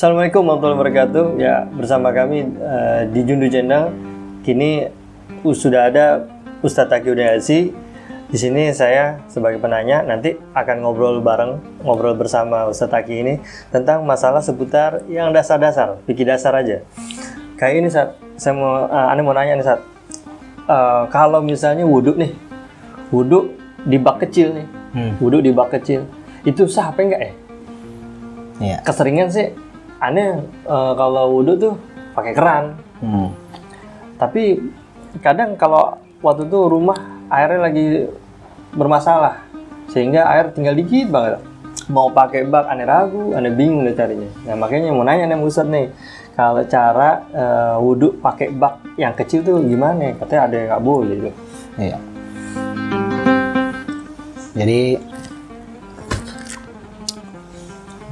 Assalamualaikum warahmatullahi wabarakatuh. Ya, bersama kami di Jundu Channel. Kini sudah ada Ustadz Taqi Udayasi. Di sini saya sebagai penanya nanti akan ngobrol bersama Ustadz Taqi ini tentang masalah seputar yang dasar-dasar, fikih dasar aja. Kayak ini saya mau nanya nih kalau misalnya wudhu di bak kecil nih, wudhu di bak kecil, itu sah apa enggak ya? Iya. Keseringan sih aneh kalau wudhu tuh pakai keran. Tapi kadang kalau waktu itu rumah airnya lagi bermasalah sehingga air tinggal dikit banget. Mau pakai bak aneh ragu, aneh bingung deh carinya. Nah makanya mau nanya nih Ustadz nih, kalau cara wudhu pakai bak yang kecil tuh gimana? Katanya ada yang nggak boleh gitu. Iya. Jadi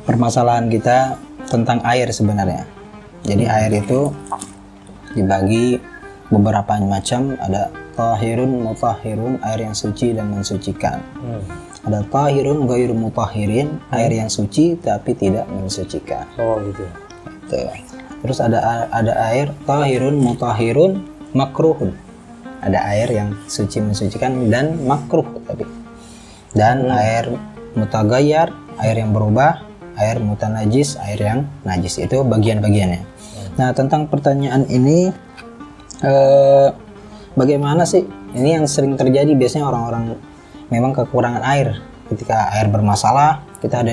permasalahan kita tentang air sebenarnya. Jadi air itu dibagi beberapa macam, ada tahirun, mutahhirun, air yang suci dan mensucikan. Ada tahirun, ghairu mutahhirin, air yang suci tapi tidak mensucikan. Oh gitu. Gitu. Terus ada air tahirun, mutahhirun, makruhun. Ada air yang suci mensucikan dan makruh tapi. Dan air mutaghayyar, air yang berubah, air mutanajis, air yang najis, itu bagian-bagiannya. Nah tentang pertanyaan ini bagaimana sih? Ini yang sering terjadi biasanya orang-orang memang kekurangan air. Ketika air bermasalah, kita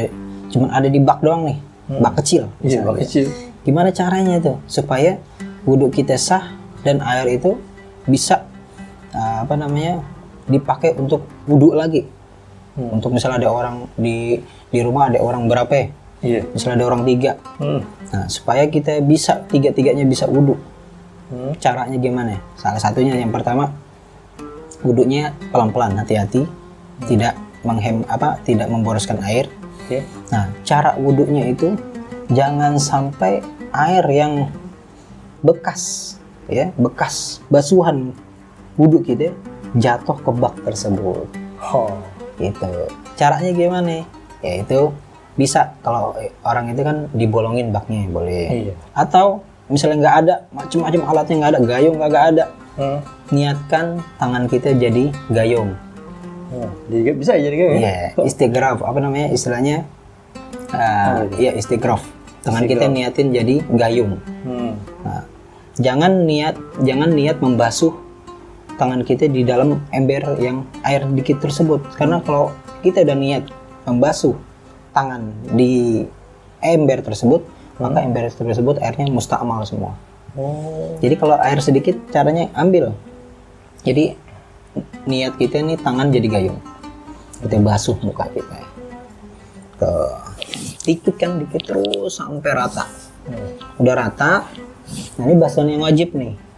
cuma ada di bak doang nih, bak kecil. Iya, bak kecil. Gimana caranya itu supaya wudhu kita sah dan air itu bisa dipakai untuk wudhu lagi? Untuk misalnya ada orang di rumah, ada orang berapa ya? Iya. Misalnya ada orang 3. Nah, supaya kita bisa tiga-tiganya bisa wudhu. Caranya gimana? Salah satunya yang pertama, wudhunya pelan-pelan, hati-hati, tidak tidak memboroskan air. Okay. Nah, cara wudhunya itu jangan sampai air yang bekas basuhan wudhu kita jatuh ke bak tersebut. Gitu. Caranya gimana? Ya itu bisa kalau orang itu kan dibolongin baknya boleh. Iya. Atau misalnya nggak ada macam-macam alatnya, nggak ada gayung, nggak ada. Niatkan tangan kita jadi gayung. Jadi bisa jadi gayung. Iya. Istighraf istilahnya? Iya istighraf. Tangan kita niatin jadi gayung. Nah, jangan niat membasuh tangan kita di dalam ember yang air dikit tersebut, karena kalau kita udah niat membasuh tangan di ember tersebut, maka ember tersebut airnya mustakmal semua. Jadi kalau air sedikit, caranya ambil. Jadi niat kita nih tangan jadi gayung, kita basuh muka kita. Tuh, dikitkan dikit terus sampai rata. Udah rata, nah ini basuhan yang wajib nih.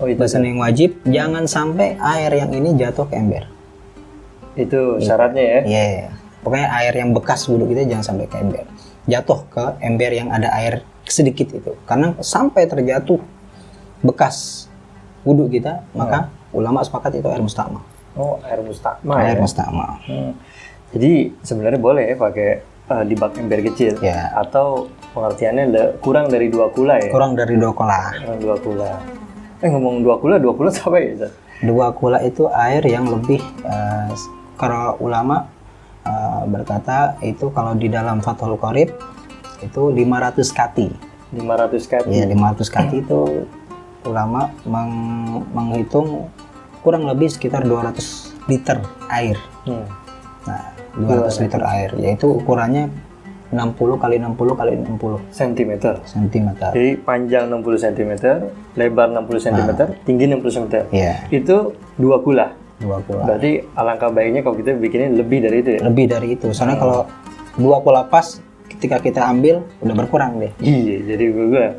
Basuhan yang wajib, jangan sampai air yang ini jatuh ke ember. Itu syaratnya ya? Iya. Pokoknya air yang bekas wudhu kita jangan sampai ke ember. Jatuh ke ember yang ada air sedikit itu. Karena sampai terjatuh bekas wudhu kita, maka ulama sepakat itu air mustakmal. Oh, air mustakmal. Air mustakmal. Jadi sebenarnya boleh ya pakai di bak ember kecil. Ya. Atau pengertiannya kurang dari 2 kula ya? Kurang dari 2 kula. Kurang 2 kula. Ngomong 2 kula apa ya? 2 kula itu air yang lebih, kalau ulama berkata itu kalau di dalam Fathul Qorib itu 500 kati. 500 kati? Ya, 500 kati itu ulama menghitung kurang lebih sekitar 200 liter air. Nah, 200 liter air, yaitu ukurannya 60 kali 60 kali 60 cm. Jadi panjang 60 cm, lebar 60 cm, tinggi 60 cm. Iya. Itu 2 kula. 2 kula. Berarti alangkah baiknya kalau kita bikinnya lebih dari itu ya? Lebih dari itu. Soalnya kalau 2 kula pas, ketika kita ambil udah berkurang deh. Iya, jadi berkurang.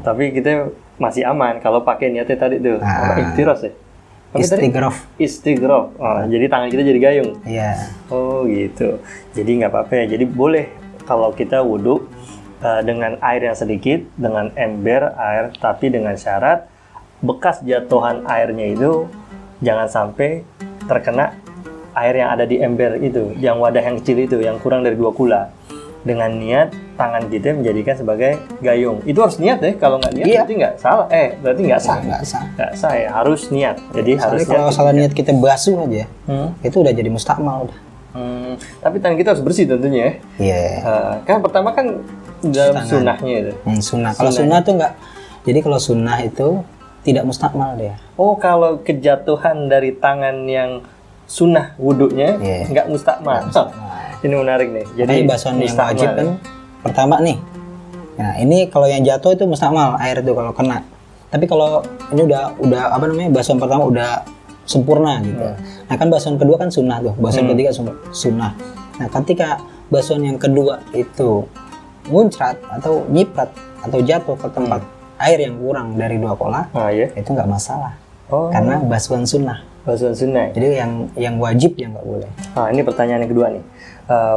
Tapi kita masih aman kalau pakai niatnya tadi tuh. Ikhtiras ya? Istighraf. Jadi tangan kita jadi gayung. Iya. Oh gitu. Jadi nggak apa-apa ya. Jadi boleh kalau kita wudhu dengan air yang sedikit, dengan ember air, tapi dengan syarat bekas jatuhan airnya itu jangan sampai terkena air yang ada di ember itu, yang wadah yang kecil itu, yang kurang dari 2 kula. dengan niat tangan kita menjadikan sebagai gayung. Itu harus niat ya, kalau nggak niat Iya. berarti nggak salah. Berarti nggak sah. Nggak sah. Nggak sah ya, harus niat. Jadi harus Soalnya kalau salah niat kita basuh aja, itu udah jadi mustakmal udah. Tapi tangan kita harus bersih tentunya ya. Iya. Kan pertama kan dalam sunnahnya itu. Sunnah. Kalau sunnah tuh nggak. Jadi kalau sunnah itu tidak mustakmal dia. Oh, kalau kejatuhan dari tangan yang sunnah wudhunya nggak mustakmal. Ini menarik nih. Jadi basuhan yang wajib kan pertama nih. Nah ini kalau yang jatuh itu mustakmal air itu kalau kena. Tapi kalau ini udah apa namanya basuhan pertama udah sempurna gitu. Nah kan basuhan kedua kan sunnah tuh. Basuhan ketiga sunnah. Nah ketika basuhan yang kedua itu muncrat atau nyiprat atau jatuh ke tempat air yang kurang dari 2 kolah, itu nggak masalah. Karena basuhan sunnah. Basuhan sunnah. Jadi yang wajib yang nggak boleh. Ini pertanyaan yang kedua nih.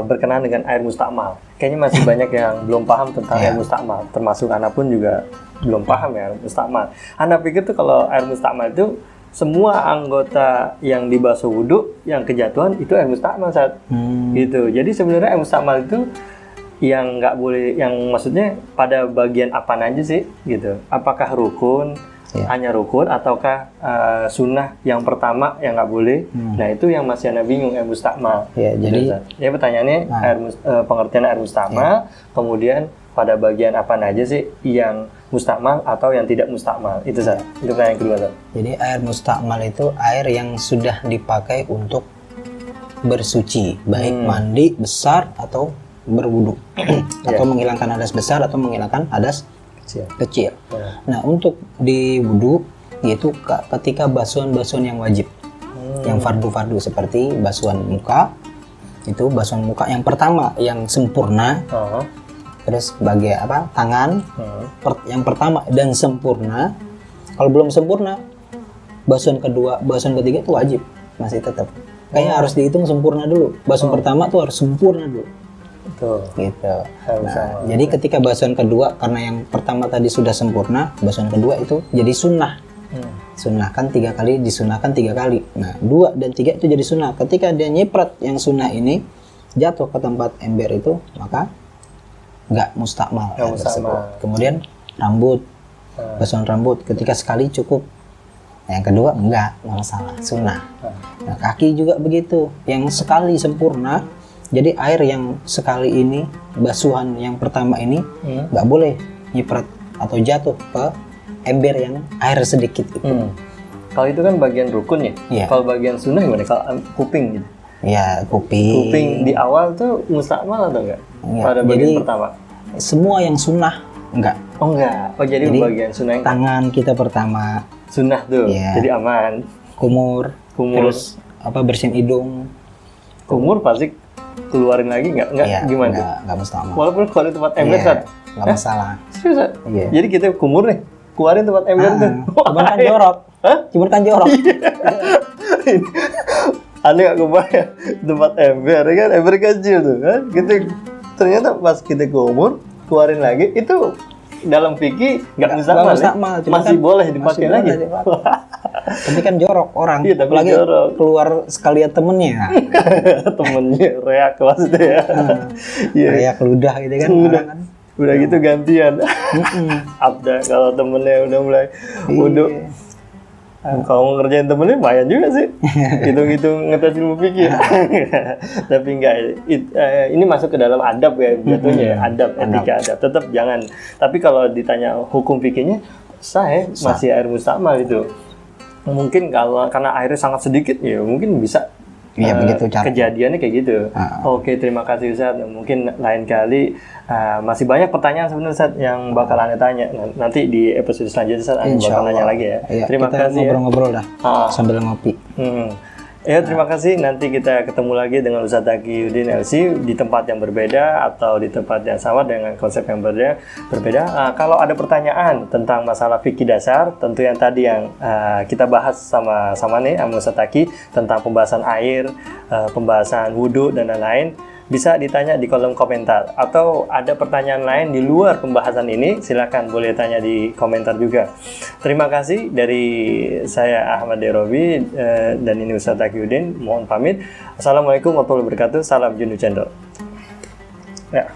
Berkenaan dengan air mustakmal. Kayaknya masih banyak yang belum paham tentang air mustakmal. Termasuk anak pun juga belum paham ya air mustakmal. Anda pikir tuh kalau air mustakmal itu semua anggota yang dibasuh wudhu yang kejatuhan itu air mustakmal saat gitu. Jadi sebenarnya air mustakmal itu yang nggak boleh, yang maksudnya pada bagian apa aja sih gitu? Apakah rukun? Hanya rukun ataukah sunnah yang pertama yang nggak boleh? Nah itu yang masih Anda bingung air mustakmal. Jadi ya pertanyaannya pengertian air mustakmal, kemudian pada bagian apa aja sih yang mustakmal atau yang tidak mustakmal? Itu Zat. Itu pertanyaan kedua Zat. Jadi air mustakmal itu air yang sudah dipakai untuk bersuci, baik mandi besar atau berwudu, atau menghilangkan hadas besar atau menghilangkan hadas kecil. Nah untuk di wudu yaitu ketika basuhan-basuhan yang wajib, yang fardu-fardu seperti basuhan muka, itu basuhan muka yang pertama yang sempurna, terus bagian apa tangan yang pertama dan sempurna. Kalau belum sempurna, basuhan kedua, basuhan ketiga itu wajib masih tetap. Kayaknya harus dihitung sempurna dulu. Basuhan pertama tuh harus sempurna dulu. Gitu. Nah, jadi ketika basuhan kedua, karena yang pertama tadi sudah sempurna, basuhan kedua itu jadi sunnah. Sunnahkan 3 kali, disunahkan 3 kali. Nah 2 dan 3 itu jadi sunnah. Ketika dia nyiprat yang sunnah ini jatuh ke tempat ember itu, maka nggak mustakmal. Kemudian rambut, basuhan rambut ketika sekali cukup. Yang kedua enggak masalah, sunnah. Nah kaki juga begitu, yang sekali sempurna. Jadi air yang sekali ini, basuhan yang pertama ini nggak boleh nyiprat atau jatuh ke ember yang air sedikit itu. Kalau itu kan bagian rukun ya. Kalau bagian sunnah gimana? Kalau kuping gitu. Ya kuping. Kuping di awal tuh mustakmal atau enggak? Pada bagian pertama. Semua yang sunnah enggak. Oh enggak. Oh jadi bagian sunnah yang tangan kita pertama. Sunnah tuh. Jadi aman. Kumur. Terus apa bersihin hidung. Kumur pasti keluarin lagi nggak gimana? Nggak mustakmal. Walaupun kalau di tempat ember nggak masalah. Serius? Jadi kita kumur nih, keluarin tempat ember tuh. Cuman kan jorok. Cuman kan jorok. Aneh nggak kebayang tempat ember kan, ember kecil tuh kan. Kita ternyata pas kita kumur, keluarin lagi itu dalam fikih nggak mustakmal. Masih kan, boleh dipakai lagi. Tapi kan jorok orang, apalagi jorok. Keluar sekalian temennya. Temennya reak maksudnya ya. Reak ludah gitu kan. Udah gitu gantian. Abda kalau temennya udah mulai wudhu. Kalau mau ngerjain temennya lumayan juga sih. Hitung-hitung ngetes ilmu fikih. Tapi enggak, ini masuk ke dalam adab ya jatuhnya, adab, etika adab. Tetap jangan. Tapi kalau ditanya hukum fikihnya, masih air mustakmal itu. Mungkin kalau karena airnya sangat sedikit ya mungkin bisa begitu cara. Kejadiannya kayak gitu. Oke, terima kasih Ustaz. Mungkin lain kali masih banyak pertanyaan sebenarnya Ustaz yang bakal Anda tanya. Nanti di episode selanjutnya Ustaz Anda bakal nanya lagi ya. Terima kasih. Ngobrol-ngobrol dah sambil ngopi. Ya, terima kasih. Nanti kita ketemu lagi dengan Ustaz Taqiyuddin LC di tempat yang berbeda atau di tempat yang sama dengan konsep yang berbeda. Kalau ada pertanyaan tentang masalah fikih dasar, tentu yang tadi yang kita bahas sama-sama nih sama Ustaz Taqi tentang pembahasan air, pembahasan wudhu dan lain-lain, bisa ditanya di kolom komentar. Atau ada pertanyaan lain di luar pembahasan ini, silakan boleh tanya di komentar juga. Terima kasih dari saya Ahmad Derobi dan ini Ustaz Taqiyuddin. Mohon pamit. Assalamualaikum warahmatullahi wabarakatuh. Salam Jundu Channel. Ya.